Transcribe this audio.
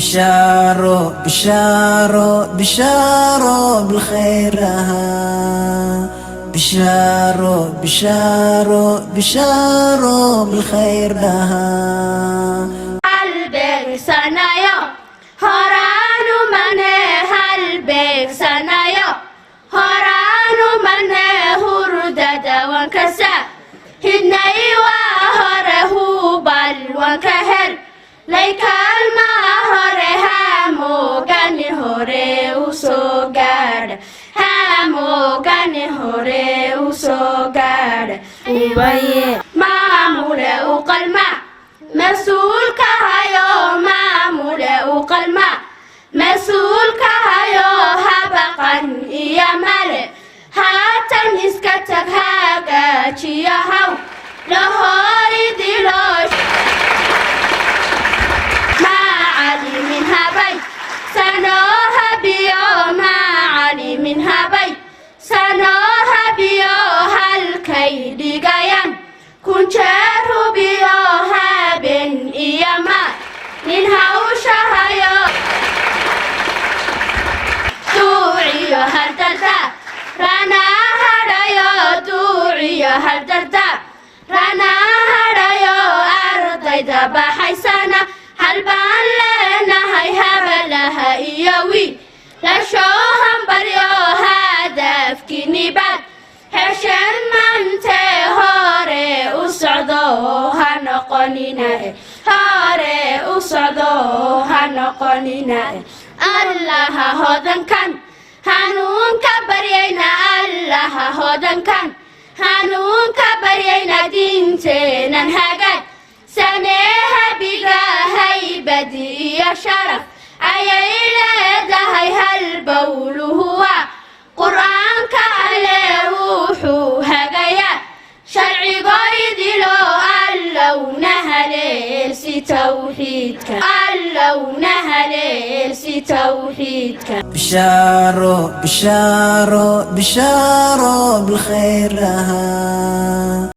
بشاروا بشاروا بشاروا بالخير لها، بشاروا بشاروا بشاروا بالخير لها. Halbeeg sanayo horaanu mane, halbeeg sanayo horaanu mane, hurdada waan ka saa hidnay waa hore hubal waan ka hel laykaalma hore hamoogani hore u soo gaadha, hamoogani hore u soo gaadha. ubaye maamule u qalma mas-uulka hayo, maamule u qalma mas-uulka hayo, habaqan iyo male haatan iska tag hagaajiyo haw lahoydilo macalimin habay sanoo habiyo, macalimin habay sanoo habiyo halkay dhigayan kun jeer hubiyo habeen iyo maal nin hawsha hayo. duuciyo haldarda ranaa hadhayo, duuciyo haldarda ranaa hadhayo, ardayda baxaysana hal baan leenahay habalaha iyo wiil lashoo hambaryo hadafkinibaad hesheen mantee hore u socdo ha noqoninae, hore u socdo ha noqoninae. allaha hodankan hanuunka baryayna, allaha hodankan hanuunka baryayna, diinteenan hagaag samee habiga haybad iyo sharaf ayay leedahay halbowluhuwa qur'aanka alle wuxuu hagayaa sharcigoydilo allowna haleelsi tawxiidka, allowna haleelsi tawxiidka. بشاروا بشاروا بشاروا بالخير لها.